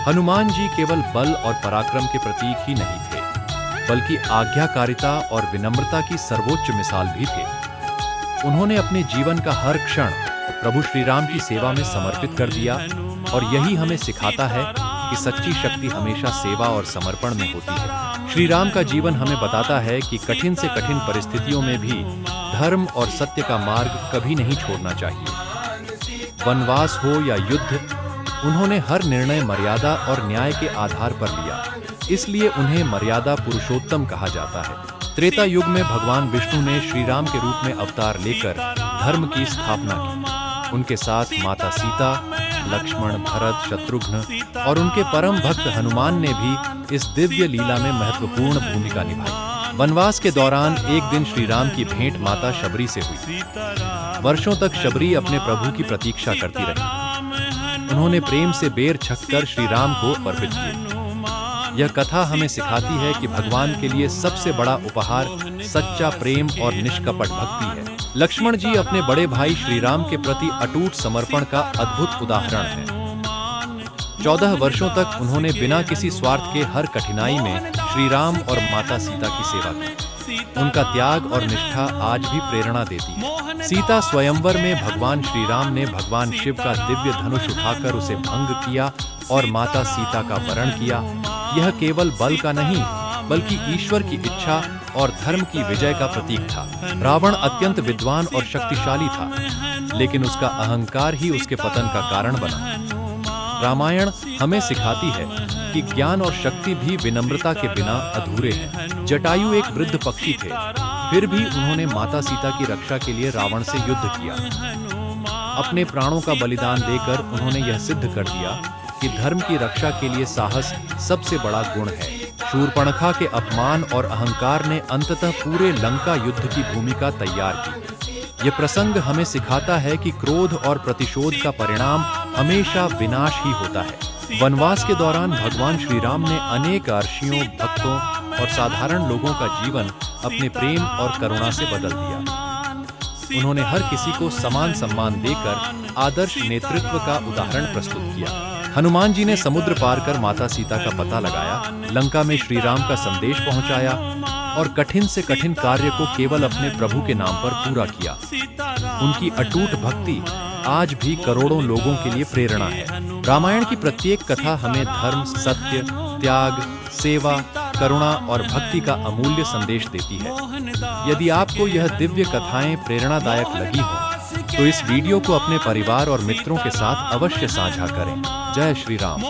हनुमान जी केवल बल और पराक्रम के प्रतीक ही नहीं थे, बल्कि आज्ञाकारिता और विनम्रता की सर्वोच्च मिसाल भी थे। उन्होंने अपने जीवन का हर क्षण प्रभु श्री राम की सेवा में समर्पित कर दिया, और यही हमें सिखाता है कि सच्ची शक्ति हमेशा सेवा और समर्पण में होती है। श्री राम का जीवन हमें बताता है कि कठिन से कठिन परिस्थितियों में भी धर्म और सत्य का मार्ग कभी नहीं छोड़ना चाहिए। वनवास हो या युद्ध, उन्होंने हर निर्णय मर्यादा और न्याय के आधार पर लिया, इसलिए उन्हें मर्यादा पुरुषोत्तम कहा जाता है। त्रेता युग में भगवान विष्णु ने श्री राम के रूप में अवतार लेकर धर्म की स्थापना की। उनके साथ माता सीता, लक्ष्मण, भरत, शत्रुघ्न और उनके परम भक्त हनुमान ने भी इस दिव्य लीला में महत्वपूर्ण भूमिका निभाई। वनवास के दौरान एक दिन श्री राम की भेंट माता शबरी से हुई। वर्षों तक शबरी अपने प्रभु की प्रतीक्षा करती रही। उन्होंने प्रेम से बेर छककर श्री राम को अर्पित किए। यह कथा हमें सिखाती है कि भगवान के लिए सबसे बड़ा उपहार सच्चा प्रेम और निष्कपट भक्ति है। लक्ष्मण जी अपने बड़े भाई श्री राम के प्रति अटूट समर्पण का अद्भुत उदाहरण है। 14 वर्षों तक उन्होंने बिना किसी स्वार्थ के हर कठिनाई में श्री राम और माता सीता की सेवा की। उनका त्याग और निष्ठा आज भी प्रेरणा देती है। सीता स्वयंवर में भगवान श्री राम ने भगवान शिव का दिव्य धनुष उठाकर उसे भंग किया और माता सीता का वरण किया। यह केवल बल का नहीं, बल्कि ईश्वर की इच्छा और धर्म की विजय का प्रतीक था। रावण अत्यंत विद्वान और शक्तिशाली था, लेकिन उसका अहंकार ही उसके पतन का कारण बना। रामायण हमें सिखाती है कि ज्ञान और शक्ति भी विनम्रता के बिना अधूरे हैं। जटायु एक वृद्ध पक्षी थे, फिर भी उन्होंने माता सीता की रक्षा के लिए रावण से युद्ध किया। अपने प्राणों का बलिदान देकर उन्होंने यह सिद्ध कर दिया कि धर्म की रक्षा के लिए साहस सबसे बड़ा गुण है। शूर्पणखा के अपमान और अहंकार ने अंततः पूरे लंका युद्ध की भूमिका तैयार की। यह प्रसंग हमें सिखाता है कि क्रोध और प्रतिशोध का परिणाम हमेशा विनाश ही होता है। वनवास के दौरान भगवान श्री राम ने अनेक ऋषियों, भक्तों और साधारण लोगों का जीवन अपने प्रेम और करुणा से बदल दिया। उन्होंने हर किसी को समान सम्मान देकर आदर्श नेतृत्व का उदाहरण प्रस्तुत किया। हनुमान जी ने समुद्र पार कर माता सीता का पता लगाया, लंका में श्री राम का संदेश पहुंचाया और कठिन से कठिन कार्य को केवल अपने प्रभु के नाम पर पूरा किया। उनकी अटूट भक्ति आज भी करोड़ों लोगों के लिए प्रेरणा है। रामायण की प्रत्येक कथा हमें धर्म, सत्य, त्याग, सेवा, करुणा और भक्ति का अमूल्य संदेश देती है। यदि आपको यह दिव्य कथाएं प्रेरणादायक लगी हो, तो इस वीडियो को अपने परिवार और मित्रों के साथ अवश्य साझा करें। जय श्री राम।